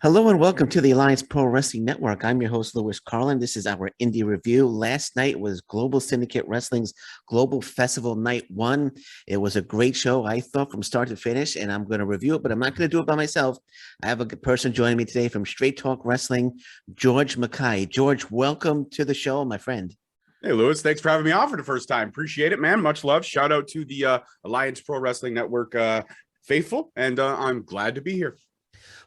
Hello and welcome to the Alliance Pro Wrestling Network. I'm your host, Lewis Carlin. This is our Indy review. Last night was Global Syndicate Wrestling's Global Festival Night 1. It was a great show, I thought, from start to finish, and I'm going to review it, but I'm not going to do it by myself. I have a good person joining me today from Straight Talk Wrestling, George Mckay. George, welcome to the show, my friend. Hey, Lewis, thanks for having me on for the first time. Appreciate it, man. Much love. Shout out to the Alliance Pro Wrestling Network faithful, and I'm glad to be here.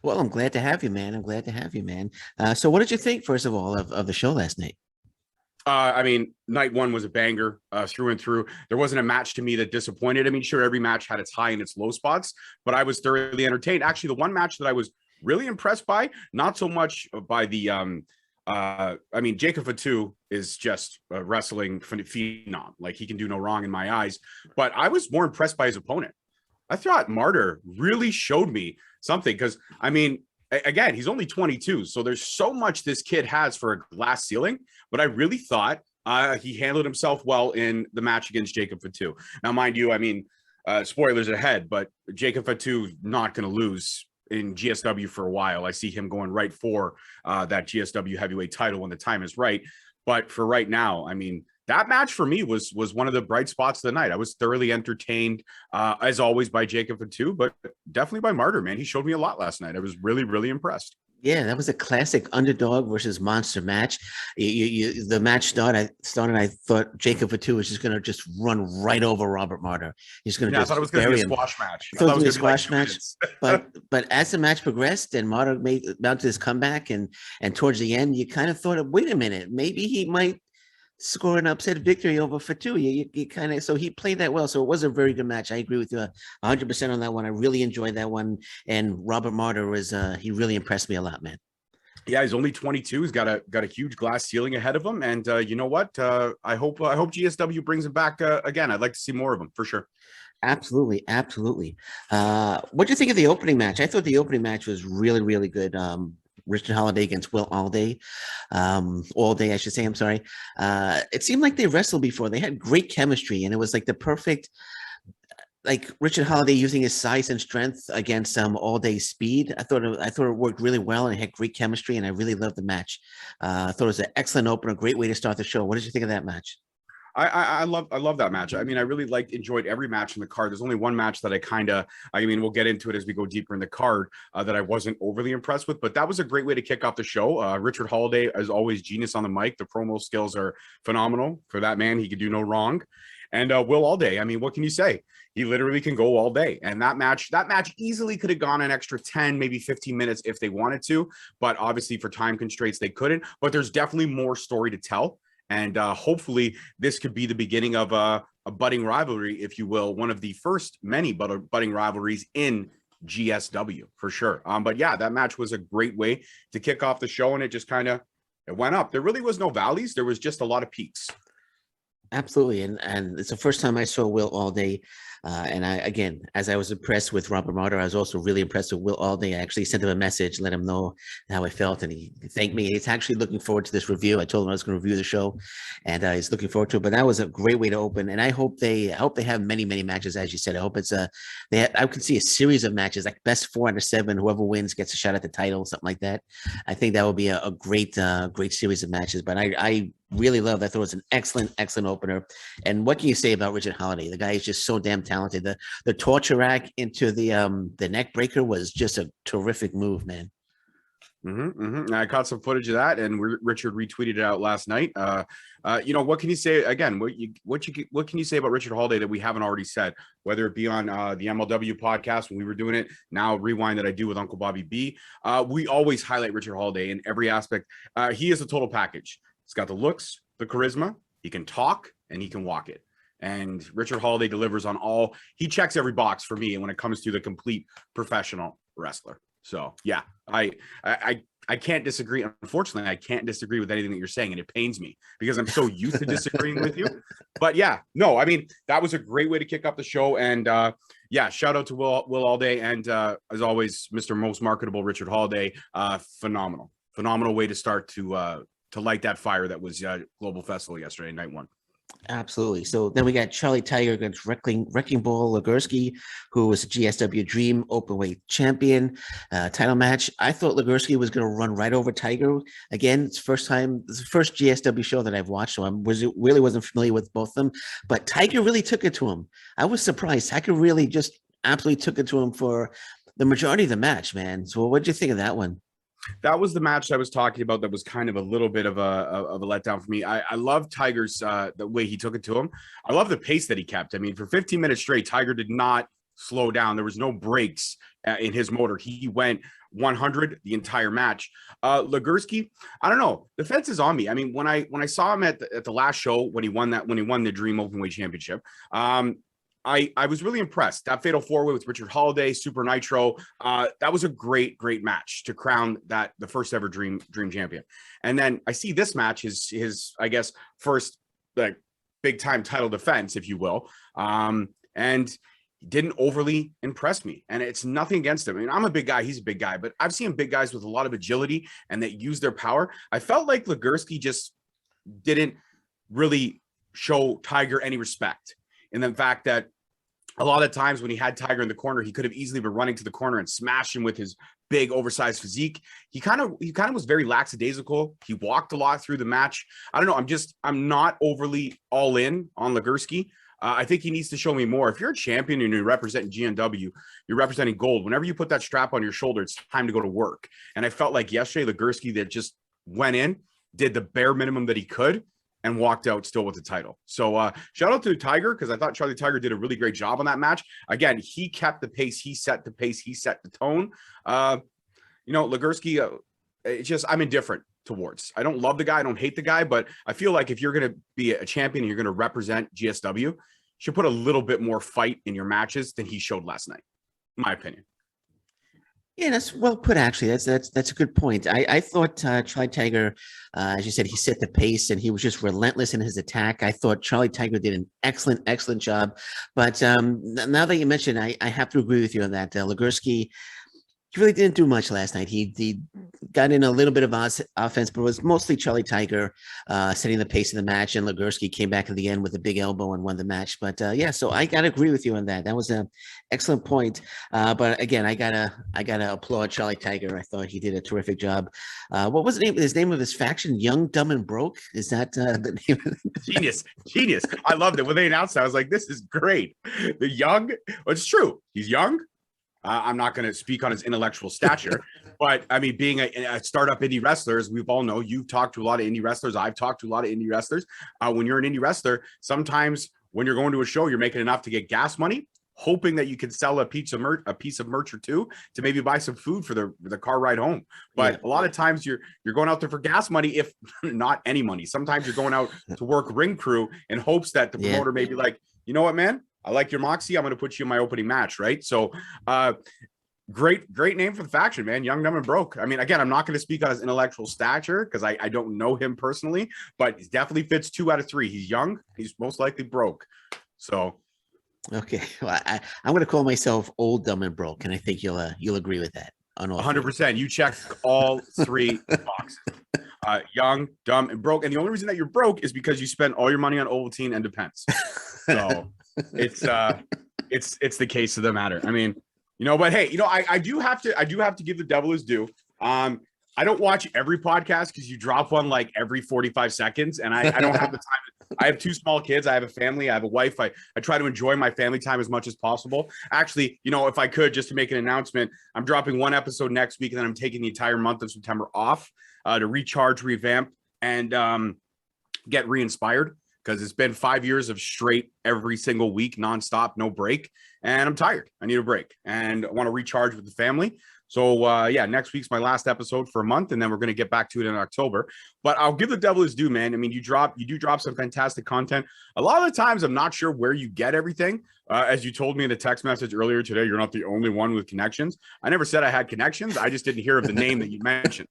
Well, I'm glad to have you, man. I'm glad to have you, man. So what did you think, first of all, of the show last night? I mean, night one was a banger through and through. There wasn't a match to me that disappointed. I mean, sure, every match had its high and its low spots, but I was thoroughly entertained. Actually, the one match that I was really impressed by, not so much by the I mean, Jacob Fatu is just a wrestling phenom. Like, he can do no wrong in my eyes, but I was more impressed by his opponent. I thought Martyr really showed me something because, I mean, again, he's only 22, so there's so much this kid has for a glass ceiling, but I really thought he handled himself well in the match against Jacob Fatu. Now, mind you, I mean, spoilers ahead, but Jacob Fatu not going to lose in GSW for a while. I see him going right for that GSW heavyweight title when the time is right. But for right now, I mean, that match for me was one of the bright spots of the night. I was thoroughly entertained, as always, by Jacob Fatu, but definitely by Martyr, man. He showed me a lot last night. I was really, really impressed. Yeah, that was a classic underdog versus monster match. The match started. I thought Jacob Fatu was just going to just run right over Robert Martyr. He's going to just I thought it was going to be a squash match. I thought it was going to be a squash match. but as the match progressed and Martyr mounted his comeback and towards the end, you kind of thought, wait a minute, maybe he might score an upset victory over Fatu. You kind of, so he played that well. So it was a very good match. I agree with you 100% on that one. I really enjoyed that one. And Robert Martyr was, he really impressed me a lot, man. Yeah, he's only 22. He's got a huge glass ceiling ahead of him. And you know what? I hope GSW brings him back again. I'd like to see more of him for sure. Absolutely. What do you think of the opening match? I thought the opening match was really, really good. Richard Holliday against Will Allday. Allday, I should say. I'm sorry. It seemed like they wrestled before. They had great chemistry, and it was like the perfect, like Richard Holliday using his size and strength against Allday's speed. I thought it worked really well, and it had great chemistry, and I really loved the match. I thought it was an excellent opener, great way to start the show. What did you think of that match? I love that match. I mean, I really enjoyed every match in the card. There's only one match that I mean, we'll get into it as we go deeper in the card, that I wasn't overly impressed with, but that was a great way to kick off the show. Richard Holliday, as always, genius on the mic. The promo skills are phenomenal for that man. He could do no wrong. And Will Allday, I mean, what can you say? He literally can go all day. And that match easily could have gone an extra 10, maybe 15 minutes if they wanted to, but obviously for time constraints, they couldn't. But there's definitely more story to tell. And hopefully this could be the beginning of a budding rivalry, if you will, one of the first many budding rivalries in GSW for sure. But yeah, that match was a great way to kick off the show, and it just it went up. There really was no valleys. There was just a lot of peaks. Absolutely. And it's the first time I saw Will Allday. And again, as I was impressed with Robert Martyr, I was also really impressed with Will Allday. I actually sent him a message, let him know how I felt, and he thanked me. He's actually looking forward to this review. I told him I was going to review the show, and he's looking forward to it. But that was a great way to open, and I hope they have many matches, as you said. I hope it's I could see a series of matches, like best 4 out of 7. Whoever wins gets a shot at the title, something like that. I think that would be a great series of matches. But I really loved. I thought it was an excellent opener. And what can you say about Richard Holliday? The guy is just so damn talented. The torture rack into the neck breaker was just a terrific move, man. I caught some footage of that, and Richard retweeted it out last night. You know, what can you say again? What can you say about Richard Holliday that we haven't already said? Whether it be on the MLW podcast when we were doing it, now Rewind that I do with Uncle Bobby B. We always highlight Richard Holliday in every aspect. He is a total package. He's got the looks, the charisma, he can talk, and he can walk it. And Richard Holliday delivers on all. He checks every box for me when it comes to the complete professional wrestler. So yeah, I can't disagree. Unfortunately, I can't disagree with anything that you're saying, and it pains me because I'm so used to disagreeing with you. But yeah, no, I mean, that was a great way to kick off the show. And yeah, shout out to Will Allday, and as always, Mr. Most Marketable Richard Holliday. Phenomenal way to start to light that fire that was Global Festival yesterday, night 1. Absolutely. So then we got Charlie Tiger against Wrecking Ball Legersky, who was a GSW Dream Openweight champion. Title match. I thought Legersky was going to run right over Tiger. Again, it's first time. It's the first GSW show that I've watched, so really wasn't familiar with both of them. But Tiger really took it to him. I was surprised. Tiger really just absolutely took it to him for the majority of the match, man. So what did you think of that one? That was the match I was talking about. That was kind of a little bit of a letdown for me. I love Tiger's the way he took it to him. I love the pace that he kept. I mean, for 15 minutes straight, Tiger did not slow down. There was no breaks in his motor. He went 100 the entire match. Legersky, I don't know. The fence is on me. I mean, when I saw him at the last show when he won the Dream Openweight Championship, I was really impressed. That fatal four-way with Richard Holliday, Super Nitro, that was a great match to crown that the first ever Dream champion. And then I see this match, his I guess first like big time title defense, if you will. And he didn't overly impress me. And it's nothing against him. I mean, I'm a big guy, he's a big guy, but I've seen big guys with a lot of agility and that use their power. I felt like Legersky just didn't really show Tiger any respect. And the fact that a lot of times when he had Tiger in the corner, he could have easily been running to the corner and smash him with his big oversized physique. He kind of was very lackadaisical. He walked a lot through the match. I don't know. I'm not overly all in on Legersky. I think he needs to show me more. If you're a champion and you're representing GNW, you're representing gold. Whenever you put that strap on your shoulder, it's time to go to work. And I felt like yesterday, Legersky that just went in, did the bare minimum that he could, and walked out still with the title. So shout out to Tiger, because I thought Charlie Tiger did a really great job on that match. Again, he kept the pace. He set the pace. He set the tone. Legersky, it's just I'm indifferent towards. I don't love the guy. I don't hate the guy. But I feel like if you're going to be a champion and you're going to represent GSW, you should put a little bit more fight in your matches than he showed last night, in my opinion. Yeah, that's well put. Actually, that's a good point. I thought Charlie Tiger, as you said, he set the pace and he was just relentless in his attack. I thought Charlie Tiger did an excellent job. But now that you mentioned, I have to agree with you on that. Legersky, he really didn't do much last night. He got in a little bit of offense, but it was mostly Charlie Tiger setting the pace of the match, and Legersky came back at the end with a big elbow and won the match. But yeah, so I gotta agree with you on that. That was an excellent point. But again, I gotta applaud Charlie Tiger. I thought he did a terrific job. What was the name of his faction? Young, Dumb, and Broke. Is that the name? Genius. I loved it when they announced it. I was like, this is great. The young, well, it's true. He's young. I'm not going to speak on his intellectual stature, but I mean, being a startup indie wrestler, as we've all know, you've talked to a lot of indie wrestlers. I've talked to a lot of indie wrestlers. When you're an indie wrestler, sometimes when you're going to a show, you're making enough to get gas money, hoping that you can sell a piece of merch or two to maybe buy some food for the car ride home. But a lot of times you're going out there for gas money, if not any money. Sometimes you're going out to work ring crew in hopes that the promoter may be like, you know what, man? I like your moxie. I'm going to put you in my opening match, right? So, great name for the faction, man. Young, Dumb, and Broke. I mean, again, I'm not going to speak on his intellectual stature because I don't know him personally, but he definitely fits 2 out of 3. He's young. He's most likely broke. So, okay, well, I'm going to call myself Old, Dumb, and Broke, and I think you'll agree with that. On all 100%. You check all 3 boxes. Young, dumb, and broke. And the only reason that you're broke is because you spent all your money on Ovaltine and Depends. So it's the case of the matter. I mean, but hey, I do have to give the devil his due. I don't watch every podcast because you drop one like every 45 seconds, and I don't have the time. I have 2 small kids. I have a family. I have a wife. I try to enjoy my family time as much as possible. Actually, if I could, just to make an announcement, I'm dropping 1 episode next week, and then I'm taking the entire month of September off to recharge, revamp, and get re-inspired, because it's been 5 years of straight every single week, nonstop, no break. And I'm tired. I need a break, and I want to recharge with the family. So yeah, next week's my last episode for a month, and then we're going to get back to it in October. But I'll give the devil his due, man. I mean, you do drop some fantastic content. A lot of the times I'm not sure where you get everything. As you told me in the text message earlier today, you're not the only one with connections. I never said I had connections. I just didn't hear of the name that you mentioned.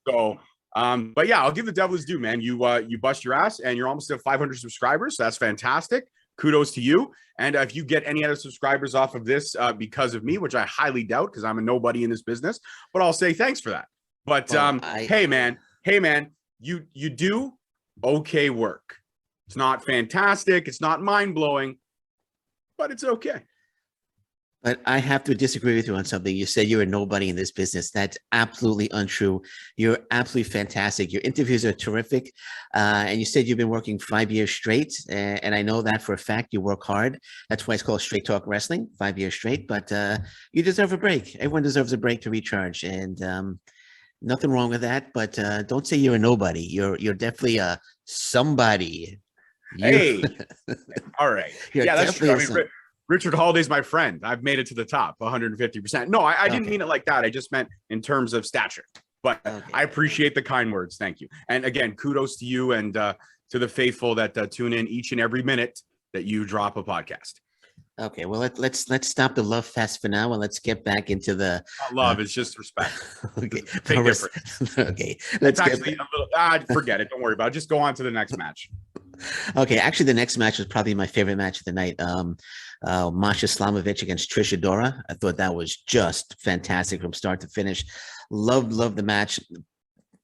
So but yeah, I'll give the devil his due, man. You bust your ass, and you're almost at 500 subscribers. So that's fantastic. Kudos to you. And if you get any other subscribers off of this because of me, which I highly doubt, because I'm a nobody in this business, but I'll say thanks for that. But hey man, you do okay work. It's not fantastic. It's not mind-blowing, but it's okay. But I have to disagree with you on something. You said you're a nobody in this business. That's absolutely untrue. You're absolutely fantastic. Your interviews are terrific. And you said you've been working 5 years straight. And I know that for a fact. You work hard. That's why it's called Straight Talk Wrestling, 5 years straight. But you deserve a break. Everyone deserves a break to recharge. And nothing wrong with that. But don't say you're a nobody. You're definitely a somebody. Hey, all right. Yeah, that's true. I mean, Richard Holliday's my friend. I've made it to the top 150%. No, I didn't mean it like that. I just meant in terms of stature. But I appreciate the kind words. Thank you. And again, kudos to you and to the faithful that tune in each and every minute that you drop a podcast. Okay, well let's stop the love fest for now and let's get back into the not love. It's just respect. Okay, big difference. Okay, let's actually a little. Forget it. Don't worry about it. Just go on to the next match. Okay, actually, the next match was probably my favorite match of the night. Masha Slamovic against Trishadora. I thought that was just fantastic from start to finish. Loved the match.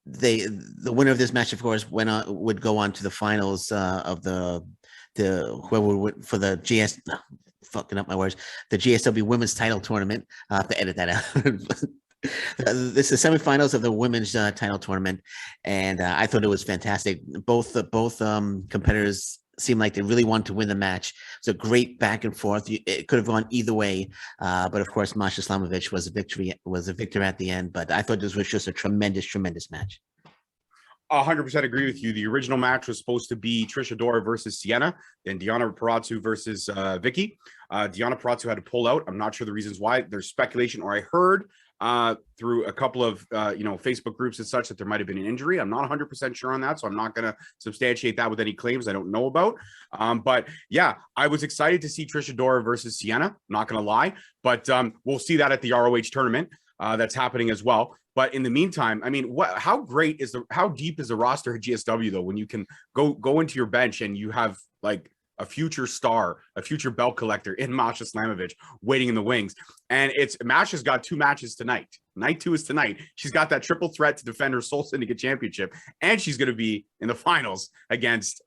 The winner of this match, of course, would go on to the finals of the whoever would for the fucking up my words, the GSW Women's Title Tournament. I'll have to edit that out. This is the semifinals of the women's title tournament, and I thought it was fantastic. Both competitors seemed like they really wanted to win the match. It's a great back and forth. It could have gone either way, but of course, Masha Slamovic was a victor at the end. But I thought this was just a tremendous match. 100% agree with you. The original match was supposed to be Trishadora versus Sienna, then Deonna Purrazzo versus Vicki. Deonna Purrazzo had to pull out. I'm not sure the reasons why. There's speculation, or I heard through a couple of Facebook groups and such that there might have been an injury. I'm not 100% sure on that, so I'm not going to substantiate that with any claims I don't know about. But yeah, I was excited to see Trishadora versus Sienna. Not going to lie, but we'll see that at the ROH tournament that's happening as well. But in the meantime, I mean, how deep is the roster at GSW though? When you can go into your bench and you have like a future star, a future belt collector in Masha Slamovic waiting in the wings. And Masha's got 2 matches tonight. Night 2 is tonight. She's got that triple threat to defend her Soul Syndicate Championship. And she's going to be in the finals against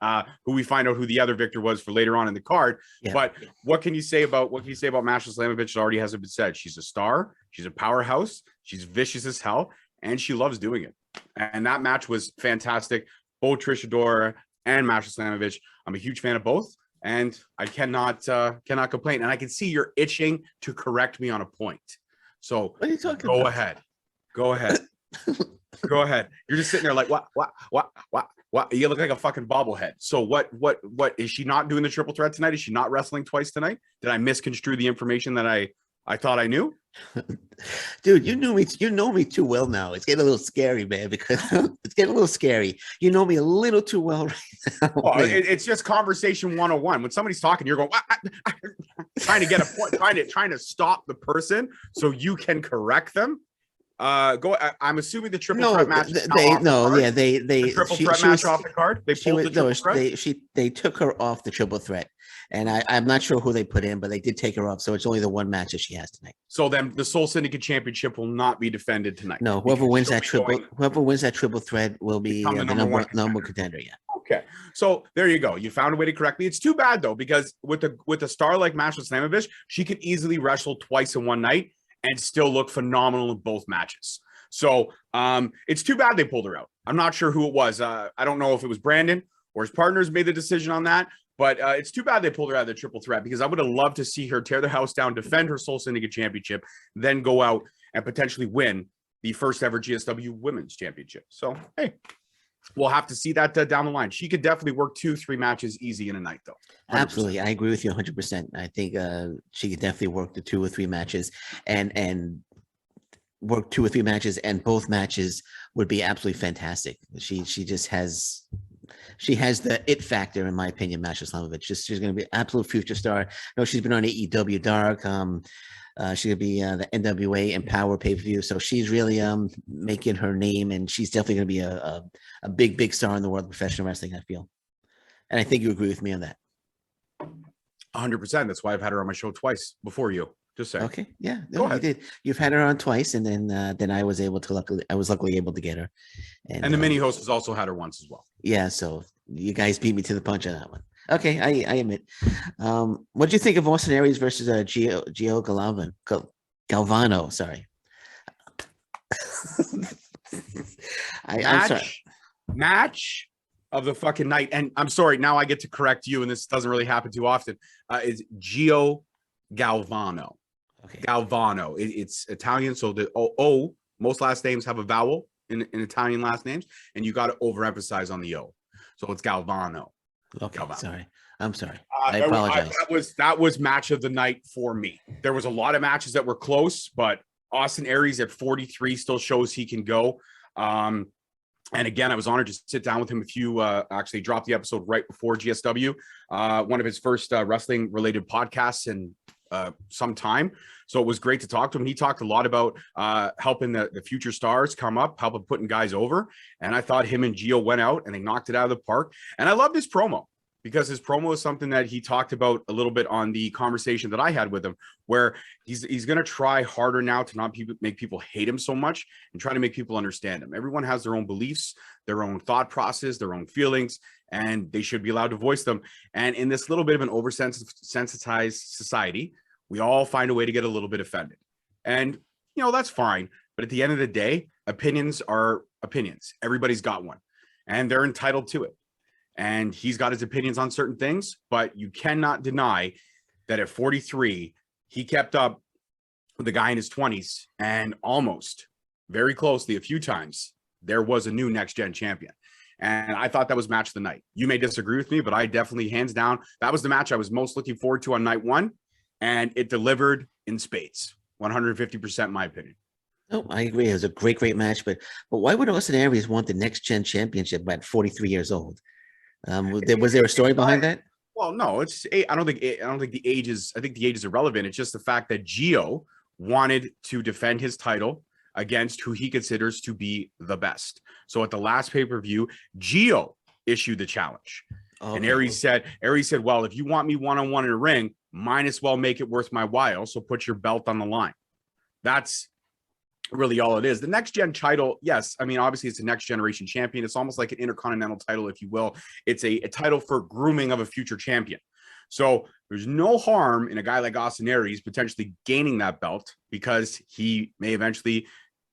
who we find out who the other victor was for later on in the card. Yeah. But what can you say about Masha Slamovic that already hasn't been said? She's a star. She's a powerhouse. She's vicious as hell. And she loves doing it. And that match was fantastic. Both Trishadora and Masha Slamovic. I'm a huge fan of both, and I cannot complain. And I can see you're itching to correct me on a point. So what are you talking about? Go ahead. Go ahead. You're just sitting there like, what? You look like a fucking bobblehead. So what is she not doing the triple threat tonight? Is she not wrestling twice tonight? Did I misconstrue the information that I thought I knew? Dude, you know me too well now. It's getting a little scary, man, because it's getting a little scary. You know me a little too well right now. Well, it's just conversation 101. When somebody's talking, you're going trying to get a point, trying to stop the person so you can correct them. I'm assuming the triple threat match. The triple threat match off the card. They pulled the triple threat. They took her off the triple threat. And I'm not sure who they put in, but they did take her off. So it's only the one match that she has tonight. So then the Soul Syndicate Championship will not be defended tonight. No, whoever wins that triple threat will be the number contender. Yeah. Okay. So there you go. You found a way to correct me. It's too bad though, because with a star like Masha Slamovic, she could easily wrestle twice in one night and still look phenomenal in both matches. So it's too bad they pulled her out. I'm not sure who it was. I don't know if it was Brandon or his partners made the decision on that. But it's too bad they pulled her out of the triple threat, because I would have loved to see her tear the house down, defend her Soul Syndicate Championship, then go out and potentially win the first ever GSW Women's Championship. So, hey, we'll have to see that down the line. She could definitely work 2-3 matches easy in a night, though. 100%. Absolutely. I agree with you 100%. I think she could definitely work the 2 or 3 matches and work 2 or 3 matches, and both matches would be absolutely fantastic. She just has... She has the it factor, in my opinion, Masha Slamovic. She's going to be an absolute future star. No, she's been on AEW Dark. She's going to be the NWA Empower pay-per-view. So she's really making her name, and she's definitely going to be a big star in the world of professional wrestling, I feel. And I think you agree with me on that. 100%. That's why I've had her on my show twice before you. Just saying. Okay. Yeah. Go No, you ahead. did. You've had her on twice, and then I was able to luckily able to get her. And the mini host has also had her once as well. Yeah, so you guys beat me to the punch on that one. Okay, I admit. What do you think of Austin Aries versus Gio Galvano? Sorry. I'm sorry. Match of the fucking night. And I'm sorry, now I get to correct you, and this doesn't really happen too often. Is Gio Galvano. Okay. Galvano. It's Italian, so the O, most last names have a vowel in Italian last names, and you got to overemphasize on the O. So it's Galvano. Okay, Galvano. sorry. I'm sorry. I apologize. That was match of the night for me. There was a lot of matches that were close, but Austin Aries at 43 still shows he can go. And again, I was honored to sit down with him. If you actually dropped the episode right before GSW, one of his first wrestling related podcasts in some time. So it was great to talk to him. He talked a lot about helping the future stars come up, helping putting guys over. And I thought him and Gio went out and they knocked it out of the park. And I loved his promo, because his promo is something that he talked about a little bit on the conversation that I had with him, where he's going to try harder now to not make people hate him so much and try to make people understand him. Everyone has their own beliefs, their own thought process, their own feelings, and they should be allowed to voice them. And in this little bit of an oversensitized society, we all find a way to get a little bit offended. And, that's fine. But at the end of the day, opinions are opinions. Everybody's got one, and they're entitled to it. And he's got his opinions on certain things, but you cannot deny that at 43, he kept up with the guy in his 20s, and almost very closely a few times, there was a new next-gen champion. And I thought that was match of the night. You may disagree with me, but I definitely, hands down, that was the match I was most looking forward to on night one, and it delivered in spades, 150% in my opinion. No, I agree. It was a great match, but why would Austin Aries want the next-gen championship at 43 years old? Was there a story behind that? Well, no, I don't think the age is. I think the age is irrelevant. It's just the fact that Gio wanted to defend his title against who he considers to be the best. So at the last pay-per-view, Gio issued the challenge, and Aries said, "Well, if you want me one-on-one in a ring, might as well make it worth my while. So put your belt on the line." That's really all it is. The next gen title, yes, I mean, obviously it's a next generation champion. It's almost like an intercontinental title, if you will. It's a title for grooming of a future champion. So there's no harm in a guy like Austin Aries potentially gaining that belt, because he may eventually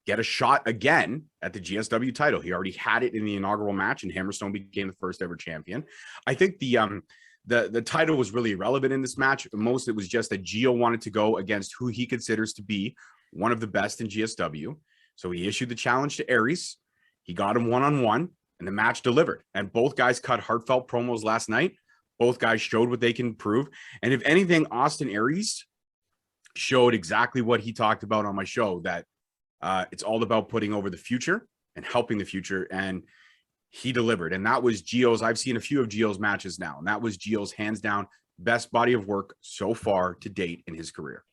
get a shot again at the GSW title. He already had it in the inaugural match, and Hammerstone became the first ever champion. I think the title was really irrelevant in this match. Most, it was just that Gio wanted to go against who he considers to be one of the best in GSW. So he issued the challenge to Aries. He got him one-on-one, and the match delivered. And both guys cut heartfelt promos last night. Both guys showed what they can prove. And if anything, Austin Aries showed exactly what he talked about on my show, that it's all about putting over the future and helping the future. And he delivered. And that was Gio's. I've seen a few of Gio's matches now, and that was Gio's hands down best body of work so far to date in his career.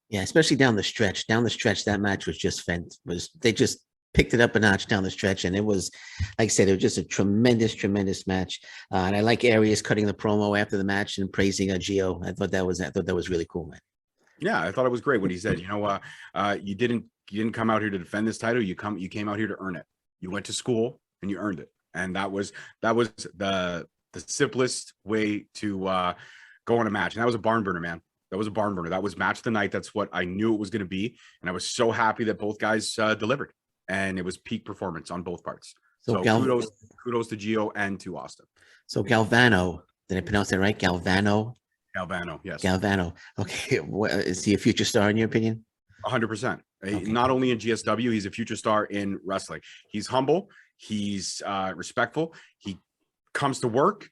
Yeah, especially down the stretch. Down the stretch, that match was just they just picked it up a notch down the stretch, and it was, like I said, it was just a tremendous match. And I like Aries cutting the promo after the match and praising Gio. I thought that was really cool, man. Yeah, I thought it was great when he said, you didn't come out here to defend this title. You came out here to earn it. You went to school and you earned it. And that was the simplest way to go on a match. And that was a barn burner, man. That was a barn burner. That was match of the night. That's what I knew it was going to be. And I was so happy that both guys delivered. And it was peak performance on both parts. So kudos to Gio and to Austin. So Galvano, did I pronounce that right? Galvano, yes. Galvano. Okay. Is he a future star in your opinion? 100%. Okay. Not only in GSW, he's a future star in wrestling. He's humble. He's respectful. He comes to work.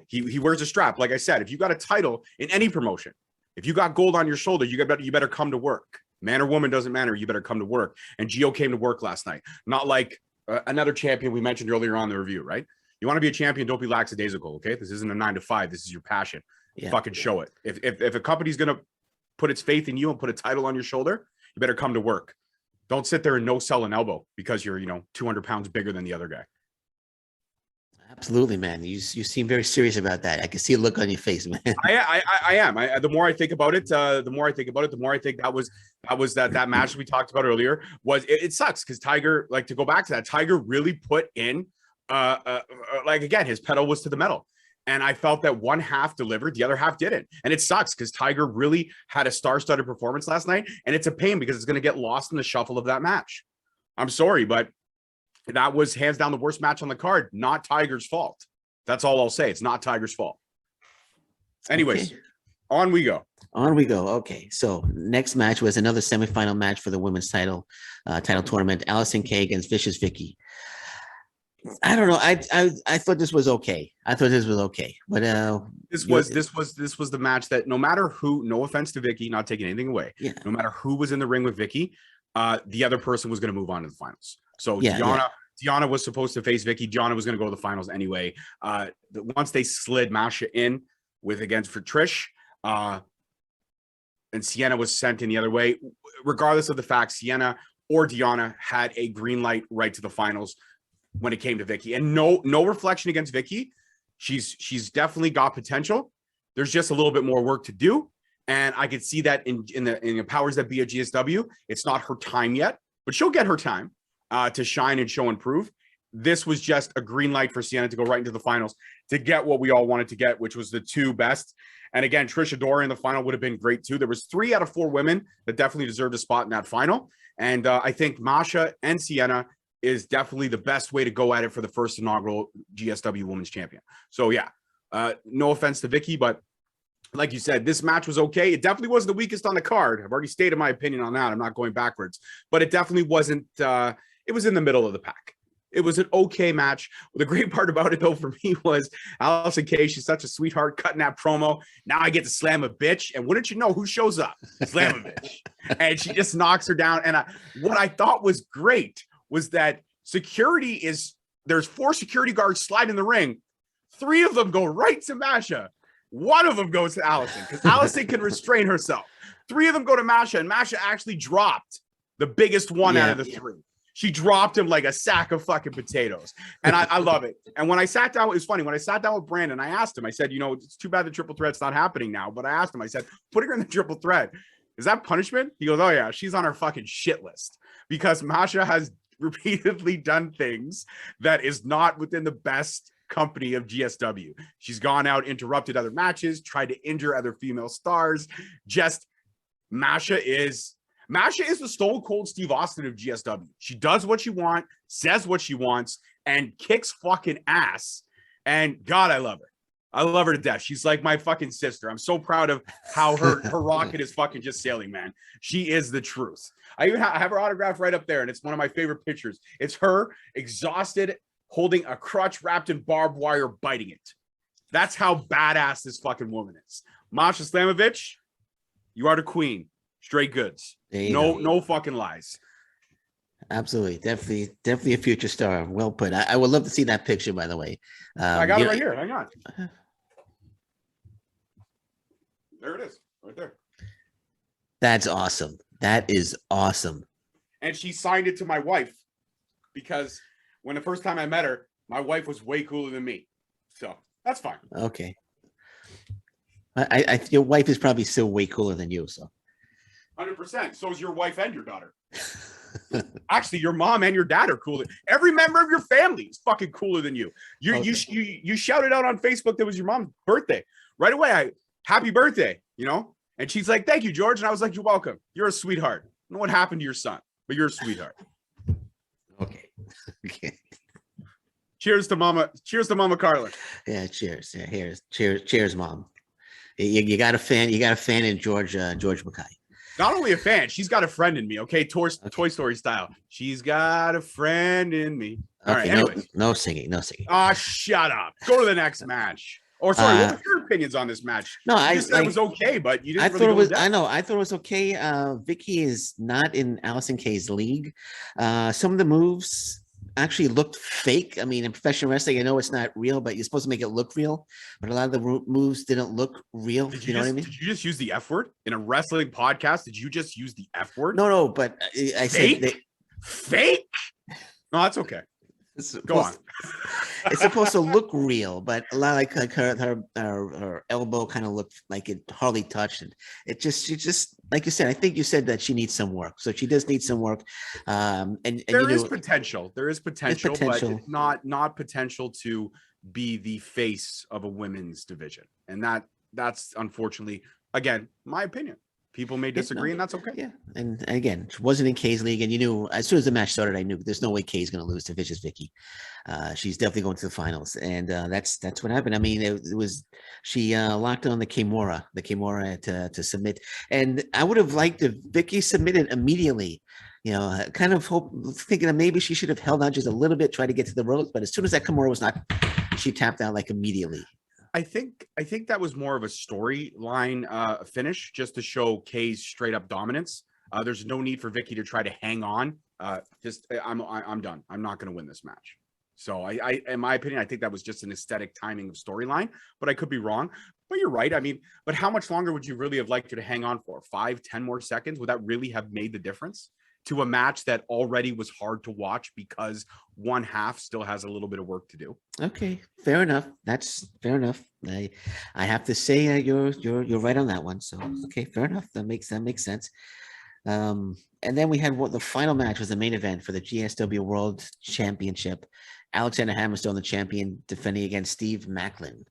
He wears a strap. Like I said, if you got a title in any promotion, if you got gold on your shoulder, you better come to work. Man or woman, doesn't matter. You better come to work. And Gio came to work last night. Not like another champion we mentioned earlier on the review, right? You want to be a champion, don't be lackadaisical, okay? This isn't a 9-to-5. This is your passion. Yeah. Fucking show it. If a company's going to put its faith in you and put a title on your shoulder, you better come to work. Don't sit there and no sell an elbow because you're, 200 pounds bigger than the other guy. Absolutely, man. You seem very serious about that. I can see a look on your face, man. I am. The more I think about it, the more I think that match we talked about earlier was it sucks because Tiger, like, to go back to that, Tiger really put in like, again, his pedal was to the metal. And I felt that one half delivered, the other half didn't. And it sucks because Tiger really had a star-studded performance last night. And it's a pain because it's going to get lost in the shuffle of that match. I'm sorry, but that was hands down the worst match on the card. Not Tiger's fault. That's all I'll say. It's not Tiger's fault. Anyways, okay. On we go. On we go. Okay. So next match was another semifinal match for the women's title tournament. Allysin Kay against Vicious Vicki. I don't know. I thought this was okay. But this was the match that no matter who, no offense to Vicki, not taking anything away. Yeah. No matter who was in the ring with Vicki, the other person was going to move on to the finals. So Deanna was supposed to face Vicki. Deanna was going to go to the finals anyway. Once they slid Masha in for Trish, and Sienna was sent in the other way, regardless of the fact Sienna or Deanna had a green light right to the finals when it came to Vicki. And no reflection against Vicki. She's definitely got potential. There's just a little bit more work to do. And I could see that in the powers that be at GSW. It's not her time yet, but she'll get her time to shine and show and prove. This was just a green light for Sienna to go right into the finals to get what we all wanted to get, which was the two best. And again, Trishadora in the final would have been great too. There was 3 out of 4 women that definitely deserved a spot in that final. And I think Masha and Sienna is definitely the best way to go at it for the first inaugural GSW Women's Champion. So yeah, no offense to Vicki, but like you said, this match was okay. It definitely wasn't the weakest on the card. I've already stated my opinion on that. I'm not going backwards, but it definitely wasn't. It was in the middle of the pack. It was an okay match. The great part about it, though, for me was Allysin Kay. She's such a sweetheart cutting that promo. Now I get to slam a bitch. And wouldn't you know who shows up? Slamovich. And she just knocks her down. And what I thought was great was that there's 4 security guards sliding the ring. 3 of them go right to Masha. 1 of them goes to Allysin because Allysin can restrain herself. 3 of them go to Masha, and Masha actually dropped the biggest one out of the 3. She dropped him like a sack of fucking potatoes. And I love it. And when I sat down, it was funny. When I sat down with Brandon, I asked him, I said, it's too bad the triple threat's not happening now. But I asked him, I said, putting her in the triple threat, is that punishment? He goes, oh yeah, she's on our fucking shit list because Masha has repeatedly done things that is not within the best company of GSW. She's gone out, interrupted other matches, tried to injure other female stars. Masha is the Stone Cold Steve Austin of GSW. She does what she wants, says what she wants, and kicks fucking ass. And God, I love her. I love her to death. She's like my fucking sister. I'm so proud of how her rocket is fucking just sailing, man. She is the truth. I even have her autograph right up there, and it's one of my favorite pictures. It's her exhausted, holding a crutch wrapped in barbed wire, biting it. That's how badass this fucking woman is. Masha Slamovic, you are the queen. Straight goods. No fucking lies. Absolutely. Definitely a future star. Well put. I would love to see that picture, by the way. I got it right here. Hang on. There it is. Right there. That's awesome. That is awesome. And she signed it to my wife because when the first time I met her, my wife was way cooler than me. So that's fine. Okay. Your wife is probably still way cooler than you, so. 100%. So is your wife and your daughter. Actually, your mom and your dad are cooler. Every member of your family is fucking cooler than you. You shouted out on Facebook that was your mom's birthday. Right away, happy birthday, And she's like, thank you, George. And I was like, you're welcome. You're a sweetheart. I don't know what happened to your son, but you're a sweetheart. Okay. Cheers to Mama. Cheers to Mama Carla. Yeah, cheers. Yeah, cheers, Mom. You got a fan. You got a fan in George Mckay. Not only a fan, she's got a friend in me. Okay, Toy Story style. She's got a friend in me. All right. Anyways. No singing. Ah, shut up. Go to the next match. Or sorry, what were your opinions on this match? No, I said it was okay, but you didn't. I thought it was okay. Vicki is not in Allysin Kay's league. Some of the moves actually looked fake. I mean, in professional wrestling, I know it's not real, but you're supposed to make it look real. But a lot of the moves didn't look real. You know what I mean? Did you just use the F word in a wrestling podcast? Did you just use the F word? No, but I said fake. No, that's okay. It's Go on. supposed, it's supposed to look real, but a lot like her elbow kind of looked like it hardly touched. And she just like you said, I think you said that she needs some work. So she does need some work. And There you is know, potential. There is there's potential, but potential. not potential to be the face of a women's division. And that's unfortunately, again, my opinion. People may disagree, and that's okay. Yeah, and again, it wasn't in Kay's league, and you knew as soon as the match started, I knew there's no way Kay's going to lose to Vicious Vicky. She's definitely going to the finals, and that's what happened. I mean, it was she locked on the Kimura to submit, and I would have liked if Vicky submitted immediately. You know, kind of thinking that maybe she should have held on just a little bit, try to get to the ropes, but as soon as that Kimura was not, she tapped out like immediately. I think that was more of a storyline finish, just to show Kay's straight up dominance. There's no need for Vicky to try to hang on. I'm done. I'm not going to win this match. So in my opinion, I think that was just an aesthetic timing of storyline, but I could be wrong. But you're right. I mean, but how much longer would you really have liked her to hang on for? 5-10 more seconds? Would that really have made the difference to a match that already was hard to watch because one half still has a little bit of work to do? Okay, fair enough. That's fair enough. I have to say you're right on that one. So okay, fair enough. That makes sense. And then we had what the final match was the main event for the GSW World Championship. Alexander Hammerstone, the champion, defending against Steve Maclin.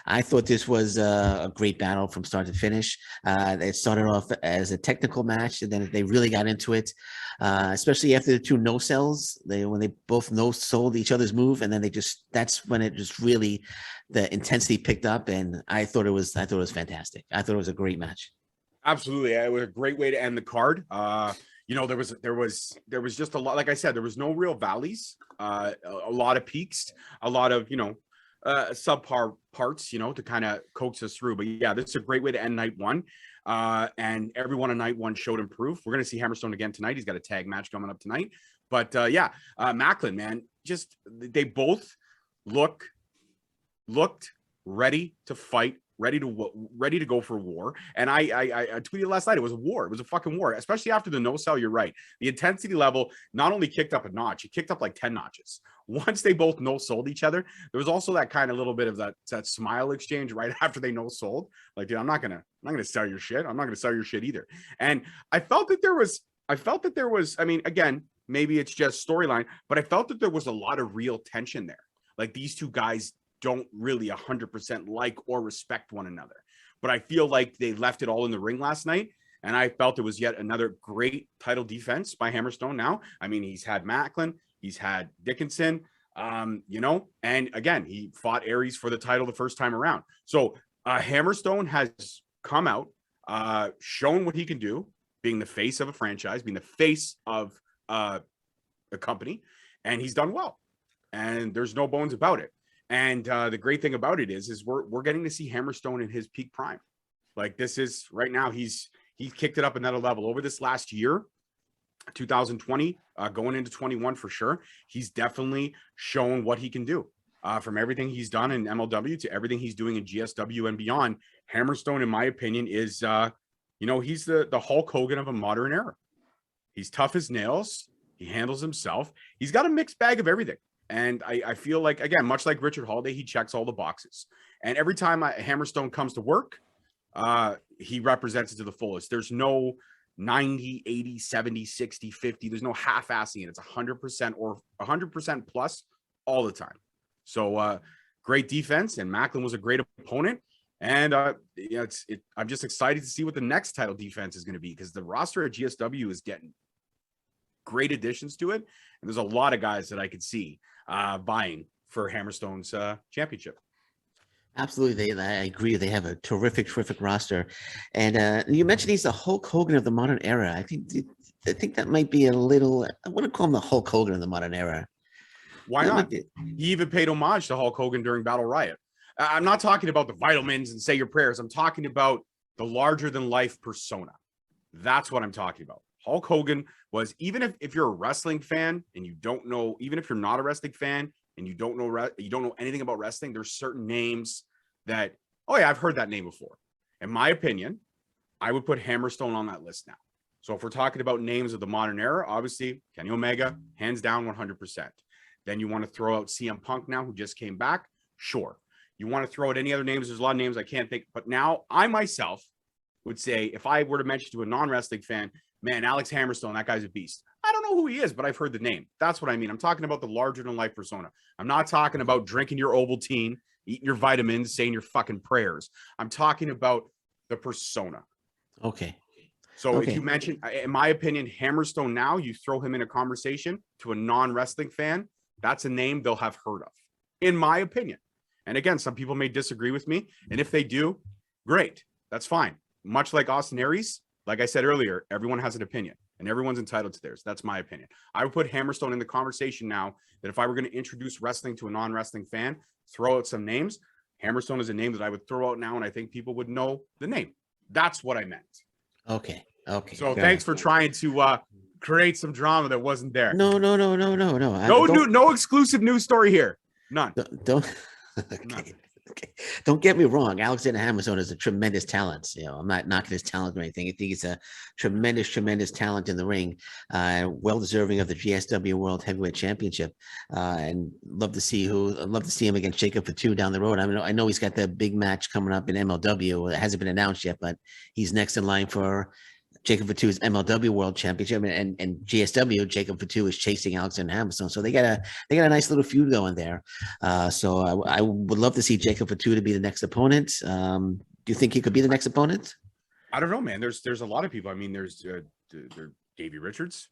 I thought this was a great battle from start to finish. It started off as a technical match, and then they really got into it, especially after the two no sells. When they both no sold each other's move, and then that's when it just really the intensity picked up, and I thought it was fantastic. I thought it was a great match. Absolutely, it was a great way to end the card. You know, there was just a lot. Like I said, there was no real valleys. A lot of peaks, a lot of subpar parts. You know, to kind of coax us through. But yeah, this is a great way to end night one. And everyone on night one showed improve. We're gonna see Hammerstone again tonight. He's got a tag match coming up tonight. But Maclin, man, just they both looked ready to fight, ready to go for war. And I tweeted last night, it was a war. It was a fucking war, especially after the no sell. You're right. The intensity level not only kicked up a notch, it kicked up like 10 notches. Once they both no sold each other, there was also that kind of little bit of that smile exchange right after they no sold. Like, dude, I'm not gonna sell your shit. I'm not gonna sell your shit either. And I felt that there was, I mean, again, maybe it's just storyline, but I felt that there was a lot of real tension there. Like, these two guys don't really 100% like or respect one another. But I feel like they left it all in the ring last night. And I felt it was yet another great title defense by Hammerstone now. I mean, he's had Maclin, he's had Dickinson, and again, he fought Aries for the title the first time around. So Hammerstone has come out, shown what he can do, being the face of a franchise, being the face of a company, and he's done well. And there's no bones about it. And the great thing about it is we're getting to see Hammerstone in his peak prime. Like, this is right now, he's kicked it up another level over this last year, 2020, going into 21 for sure. He's definitely shown what he can do. From everything he's done in MLW to everything he's doing in GSW and beyond, Hammerstone, in my opinion, is he's the Hulk Hogan of a modern era. He's tough as nails. He handles himself. He's got a mixed bag of everything. And I feel like, again, much like Richard Holliday, he checks all the boxes. And every time Hammerstone comes to work, he represents it to the fullest. There's no 90, 80, 70, 60, 50. There's no half-assing it. It's 100% or 100% plus all the time. So great defense, and Maclin was a great opponent. And I'm just excited to see what the next title defense is going to be, because the roster at GSW is getting great additions to it. And there's a lot of guys that I could see buying for Hammerstone's championship. Absolutely. I agree. They have a terrific roster. And you mentioned he's the Hulk Hogan of the modern era. I think that might be a little, I want to call him the Hulk Hogan of the modern era. Why not? He even paid homage to Hulk Hogan during Battle Riot. I'm not talking about the vitamins and say your prayers. I'm talking about the larger than life persona. That's what I'm talking about. Hulk Hogan was, even if you're a wrestling fan and you don't know, even if you're not a wrestling fan and you don't know anything about wrestling, there's certain names that, oh yeah, I've heard that name before. In my opinion, I would put Hammerstone on that list now. So if we're talking about names of the modern era, obviously Kenny Omega, hands down 100%. Then you want to throw out CM Punk now, who just came back. Sure. You want to throw out any other names? There's a lot of names I can't think. But now I myself would say, if I were to mention to a non-wrestling fan, man, Alex Hammerstone, that guy's a beast. I don't know who he is, but I've heard the name. That's what I mean. I'm talking about the larger-than-life persona. I'm not talking about drinking your Ovaltine, eating your vitamins, saying your fucking prayers. I'm talking about the persona. Okay. So if you mention, in my opinion, Hammerstone now, you throw him in a conversation to a non-wrestling fan, that's a name they'll have heard of, in my opinion. And again, some people may disagree with me. And if they do, great. That's fine. Much like Austin Aries, like I said earlier, everyone has an opinion and everyone's entitled to theirs. That's my opinion. I would put Hammerstone in the conversation now that if I were going to introduce wrestling to a non-wrestling fan, throw out some names. Hammerstone is a name that I would throw out now, and I think people would know the name. That's what I meant. Okay. So thanks for trying to create some drama that wasn't there. No. No exclusive news story here. None. Don't. Okay. Don't get me wrong. Alexander Hammerstone is a tremendous talent. I'm not knocking his talent or anything. I think he's a tremendous talent in the ring, well deserving of the GSW World Heavyweight Championship. And love to see him against Jacob Fatu down the road. I know he's got that big match coming up in MLW. It hasn't been announced yet, but he's next in line for Jacob Fatu's MLW World Championship, and GSW, Jacob Fatu is chasing Alexander Hammerstone. So they got a nice little feud going there. So I would love to see Jacob Fatu to be the next opponent. Do you think he could be the next opponent? I don't know, man. There's a lot of people. I mean, there's Davey Richards,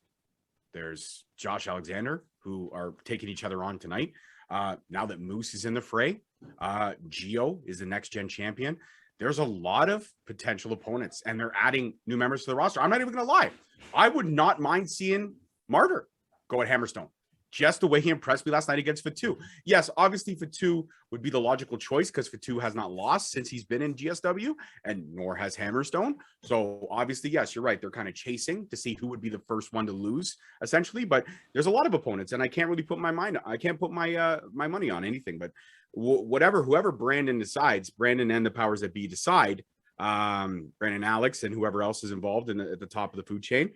there's Josh Alexander, who are taking each other on tonight. Now that Moose is in the fray, Gio is the next gen champion. There's a lot of potential opponents, and they're adding new members to the roster. I'm not even going to lie. I would not mind seeing Martyr go at Hammerstone. Just the way he impressed me last night against Fatu. Yes, obviously Fatu would be the logical choice because Fatu has not lost since he's been in GSW, and nor has Hammerstone. So obviously, yes, you're right. They're kind of chasing to see who would be the first one to lose, essentially. But there's a lot of opponents, and I can't really put my money on anything. But whoever Brandon decides, Brandon and the powers that be decide, Brandon, Alex, and whoever else is involved at the top of the food chain,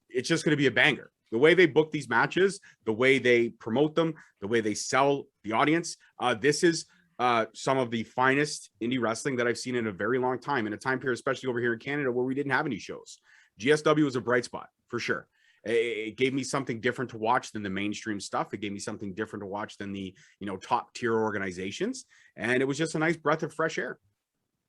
it's just going to be a banger. The way they book these matches, the way they promote them, the way they sell the audience, this is some of the finest indie wrestling that I've seen in a very long time, in a time period, especially over here in Canada, where we didn't have any shows. GSW was a bright spot, for sure. It gave me something different to watch than the mainstream stuff. It gave me something different to watch than the top tier organizations, and it was just a nice breath of fresh air.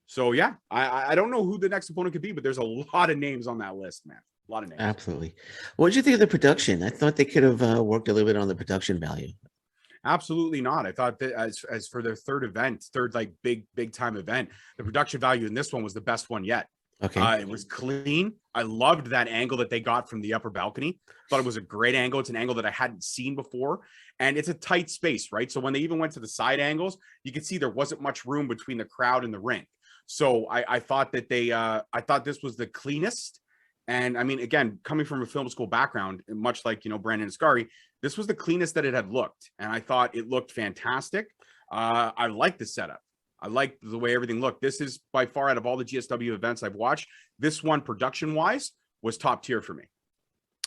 So yeah, I don't know who the next opponent could be, but there's a lot of names on that list, man. A lot of names. Absolutely. What did you think of the production? I thought they could have worked a little bit on the production value. Absolutely not. I thought that as for their third like big time event, the production value in this one was the best one yet. Okay. It was clean. I loved that angle that they got from the upper balcony. Thought it was a great angle. It's an angle that I hadn't seen before, and it's a tight space, right? So when they even went to the side angles, you could see there wasn't much room between the crowd and the ring. So I thought that I thought this was the cleanest. And I mean, again, coming from a film school background, much like, Brandon Ascari, this was the cleanest that it had looked. And I thought it looked fantastic. I liked the setup. I liked the way everything looked. This is by far, out of all the GSW events I've watched, this one production wise was top tier for me.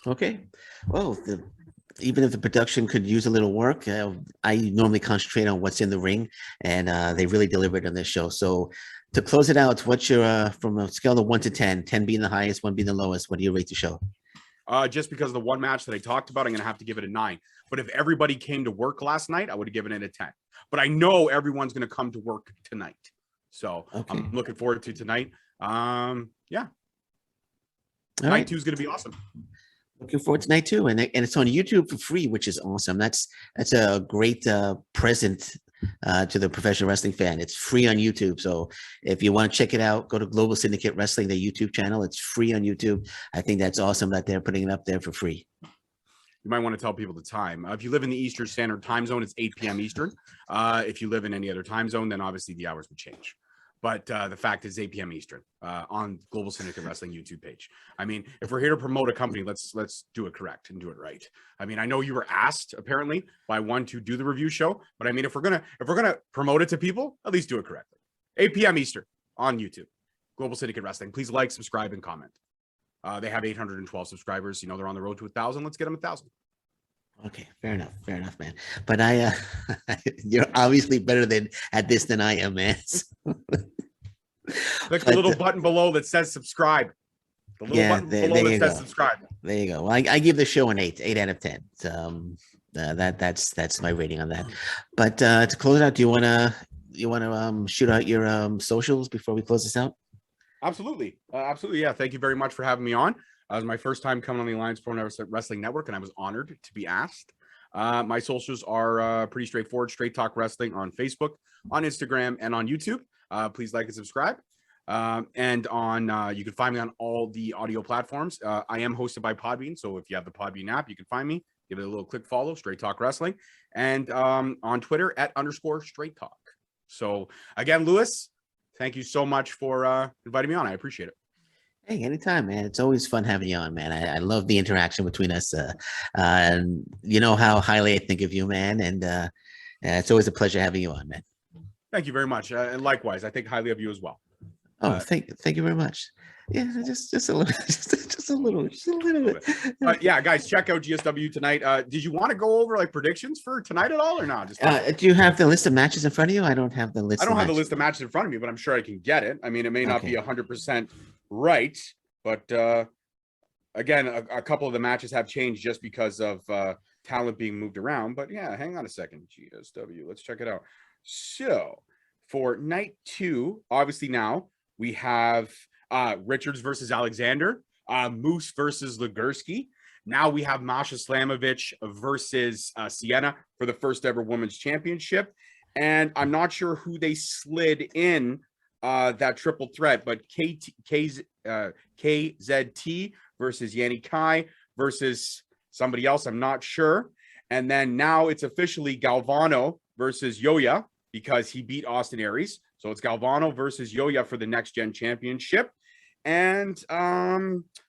Okay. Well, even if the production could use a little work, I normally concentrate on what's in the ring, and they really delivered on this show. So to close it out, what's your, from a scale of 1 to 10, 10 being the highest, 1 being the lowest, what do you rate the show? Just because of the one match that I talked about, I'm going to have to give it a 9. But if everybody came to work last night, I would have given it a 10. But I know everyone's going to come to work tonight. So okay. I'm looking forward to tonight. Yeah. Night 2 is going to be awesome. Looking forward to night 2, and it's on YouTube for free, which is awesome. That's a great present to the professional wrestling fan. It's free on YouTube, so if you want to check it out, go to Global Syndicate Wrestling, their YouTube channel. It's free on YouTube. I think that's awesome that they're putting it up there for free. You might want to tell people the time. If you live in the Eastern Standard Time Zone, it's 8 p.m. Eastern. If you live in any other time zone, then obviously the hours would change. But the fact is 8 p.m. Eastern on Global Syndicate Wrestling YouTube page. I mean, if we're here to promote a company, let's do it correct and do it right. I mean, I know you were asked apparently by one to do the review show, but I mean, if we're gonna promote it to people, at least do it correctly. 8 p.m. Eastern on YouTube, Global Syndicate Wrestling. Please like, subscribe, and comment. They have 812 subscribers. They're on the road to 1,000. Let's get them 1,000. Okay, fair enough, man. But you're obviously better at this than I am, man. Click the But little button below that says subscribe. The little yeah, button there below that you says go. subscribe. There you go. Well, I give the show an 8 out of 10. That's my rating on that. But to close out, do you wanna shoot out your socials before we close this out? Absolutely. Absolutely. Yeah. Thank you very much for having me on. It was my first time coming on the Alliance Pro Wrestling Network, and I was honored to be asked. My socials are pretty straightforward. Straight Talk Wrestling on Facebook, on Instagram, and on YouTube. Please like and subscribe. And on you can find me on all the audio platforms. I am hosted by Podbean, so if you have the Podbean app, you can find me. Give it a little click follow. Straight Talk Wrestling, and on Twitter @_Straight Talk. So again, Lewis, thank you so much for inviting me on. I appreciate it. Hey, anytime, man. It's always fun having you on, man. I love the interaction between us. And you know how highly I think of you, man. And it's always a pleasure having you on, man. Thank you very much. And likewise, I think highly of you as well. Oh, thank you very much. Yeah, just a little, just a little bit. Yeah, guys, check out GSW tonight. Did you want to go over like predictions for tonight at all, or not? Do you have the list of matches in front of you? I don't have the list. I don't have the list of matches in front of me, but I'm sure I can get it. I mean, it may not be 100% right, but again, a couple of the matches have changed just because of talent being moved around. But yeah, hang on a second. GSW, let's check it out. So for night 2, obviously now we have Richards versus Alexander, Moose versus Legerski. Now we have Masha Slamovic versus Sienna for the first ever women's championship. And I'm not sure who they slid in that triple threat, but KZT versus Yanni Kai versus somebody else. I'm not sure. And then now it's officially Galvano versus Yoya because he beat Austin Aries. So it's Galvano versus Yoya for the next gen championship. And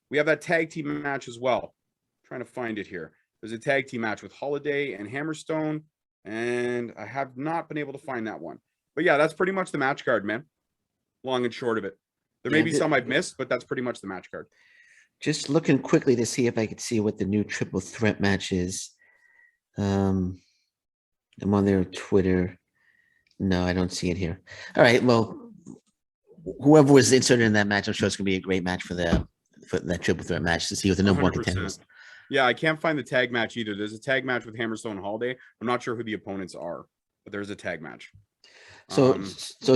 we have that tag team match as well. I'm trying to find it here. There's a tag team match with Holliday and Hammerstone. And I have not been able to find that one. But yeah, that's pretty much the match card, man. Long and short of it. There may be some I've missed, but that's pretty much the match card. Just looking quickly to see if I could see what the new triple threat match is. I'm on their Twitter. No, I don't see it here. All right, well, whoever was inserted in that match, I'm sure it's gonna be a great match for that triple threat match to see what the number 1 contender is. Yeah, I can't find the tag match either. There's a tag match with Hammerstone and Allday. I'm not sure who the opponents are, but there's a tag match. So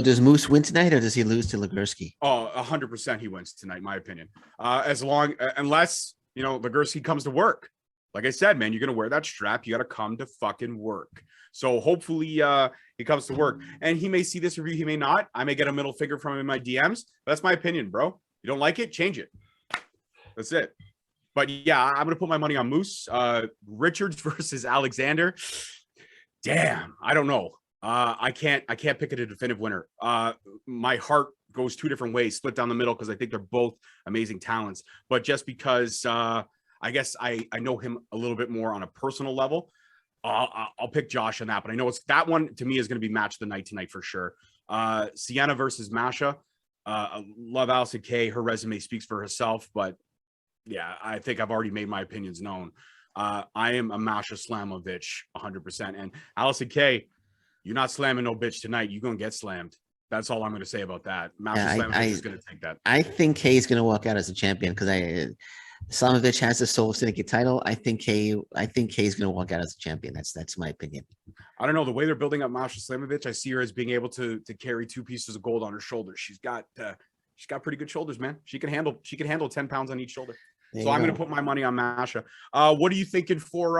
does Moose win tonight, or does he lose to Legerski? Oh, 100% he wins tonight, in my opinion. Unless Legerski comes to work. Like I said, man, you're gonna wear that strap. You gotta come to fucking work. So hopefully he comes to work, and he may see this review, he may not. I may get a middle finger from him in my DMs. But that's my opinion, bro. You don't like it, change it. That's it. But yeah, I'm gonna put my money on Moose. Richards versus Alexander. Damn, I don't know. I can't pick a definitive winner. My heart goes 2 different ways, split down the middle, because I think they're both amazing talents. But just because I guess I know him a little bit more on a personal level, I'll pick Josh on that. But I know that one to me is going to be match of the night tonight for sure. Sienna versus Masha. I love Allison K. Her resume speaks for herself, but yeah, I think I've already made my opinions known. I am a Masha Slamovic 100%. And Allison K., you're not slamming no bitch tonight. You're going to get slammed. That's all I'm going to say about that. Masha Slamovic is going to take that. I think Kay is going to walk out as a champion because Slamovich has the Soul Syndicate title. I think Kay is going to walk out as a champion. That's my opinion. I don't know, the way they're building up Masha Slamovic, I see her as being able to carry 2 pieces of gold on her shoulders. She's got pretty good shoulders, man. She can handle 10 pounds on each shoulder. So I'm going to put my money on Masha. What are you thinking for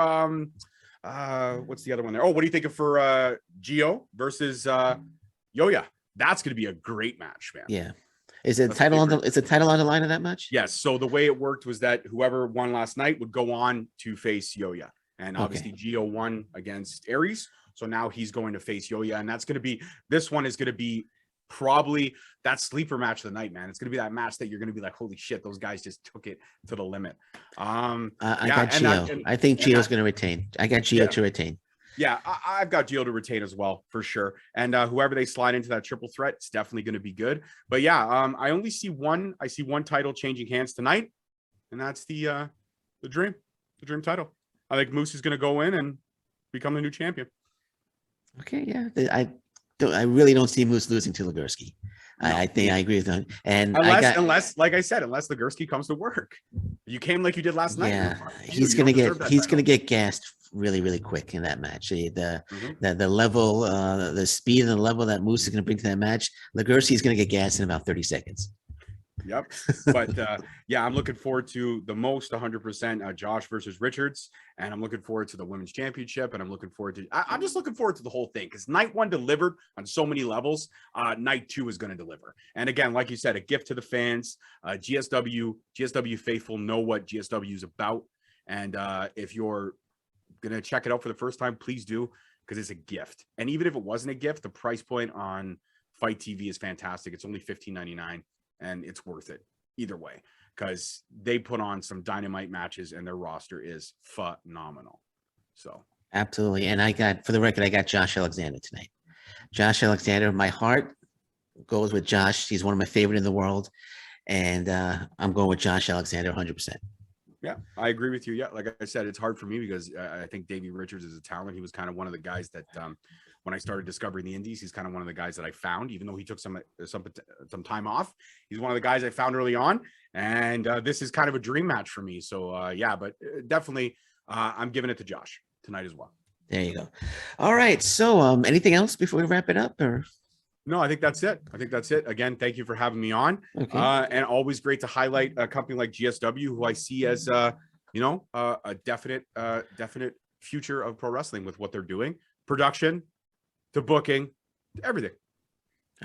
what's the other one there? Oh, what are you thinking for Gio versus Yoya? That's going to be a great match, man. Yeah. Is it title on the line of that match? Yes. So the way it worked was that whoever won last night would go on to face Yoya. And obviously Gio won against Aries. So now he's going to face Yoya. And this one is going to be probably that sleeper match of the night, man. It's going to be that match that you're going to be like, holy shit, those guys just took it to the limit. I got Gio. I think Gio's going to retain. I got Gio to retain. Yeah, I've got Gio to retain as well, for sure. And whoever they slide into that triple threat, it's definitely going to be good. But yeah, I only see one. I see one title changing hands tonight, and that's the dream title. I think Moose is going to go in and become the new champion. Okay, yeah. I really don't see Moose losing to Legerski. No. I think I agree with that. And unless, like I said, unless Legerski comes to work, you came like you did last night. Yeah, he's gonna get gassed really, really quick in that match. The level, the speed and the level that Moose is gonna bring to that match, Legerski is gonna get gassed in about 30 seconds. Yep. But yeah, I'm looking forward to the most 100% Josh versus Richards. And I'm looking forward to the women's championship. And I'm looking forward to, I'm just looking forward to the whole thing because night one delivered on so many levels. Night two is going to deliver. And again, like you said, a gift to the fans. GSW faithful know what GSW is about. And if you're going to check it out for the first time, please do, because it's a gift. And even if it wasn't a gift, the price point on Fight TV is fantastic. It's only $15.99. And it's worth it either way because they put on some dynamite matches and their roster is phenomenal. So absolutely. And for the record, I got Josh Alexander tonight. Josh Alexander, my heart goes with Josh. He's one of my favorite in the world. And I'm going with Josh Alexander 100%. Yeah, I agree with you. Yeah, like I said, it's hard for me because I think Davey Richards is a talent. He was kind of one of the guys that when I started discovering the indies, he's kind of one of the guys that I found, even though he took some time off. He's one of the guys I found early on. And this is kind of a dream match for me. So yeah, but definitely I'm giving it to Josh tonight as well. There you go. All right. So anything else before we wrap it up or? No, I think that's it. Again, thank you for having me on. Okay. And always great to highlight a company like GSW, who I see as, a definite future of pro wrestling with what they're doing. Production, to booking, to everything.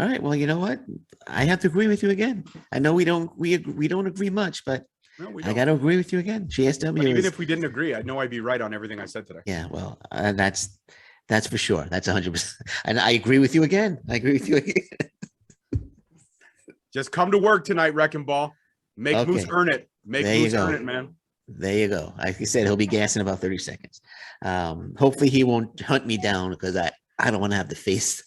All right. Well, you know what? I have to agree with you again. I know we don't agree much, but no, I got to agree with you again. GSW. But even if we didn't agree, I know I'd be right on everything I said today. Yeah. Well, that's for sure. That's 100%. And I agree with you again. Just come to work tonight, Wrecking Ball. Make Moose earn it. Make Moose earn it, man. There you go. Like you said, he'll be gassing about 30 seconds. Hopefully he won't hunt me down because I don't want to have to face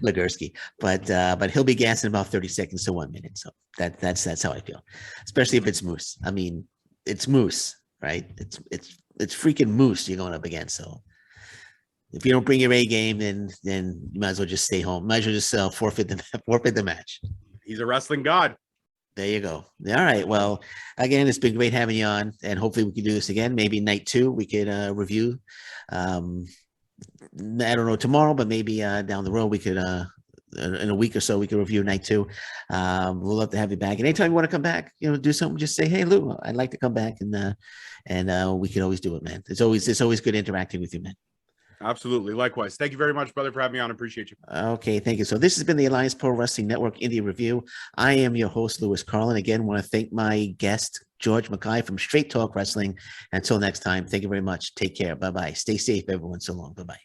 Legerski, but he'll be gassing about 30 seconds to 1 minute. So that's how I feel, especially if it's Moose. I mean, it's Moose, right? It's freaking Moose you're going up against. So if you don't bring your A game, then you might as well just stay home. Might as well just forfeit the match. He's a wrestling god. There you go. All right. Well, again, it's been great having you on, and hopefully we can do this again. Maybe night two we could review. I don't know tomorrow, but maybe down the road we could in a week or so we could review night two. We'll love to have you back. And anytime you want to come back, do something, just say, hey Lou, I'd like to come back, and we can always do it, man. It's always good interacting with you, man. Absolutely. Likewise. Thank you very much, brother, for having me on. Appreciate you. Okay, thank you. So this has been the Alliance Pro Wrestling Network Indie Review. I am your host, Louis Carlin. Again, want to thank my guest, George Mckay from Straight Talk Wrestling. Until next time, thank you very much. Take care. Bye-bye. Stay safe, everyone. So long. Bye-bye.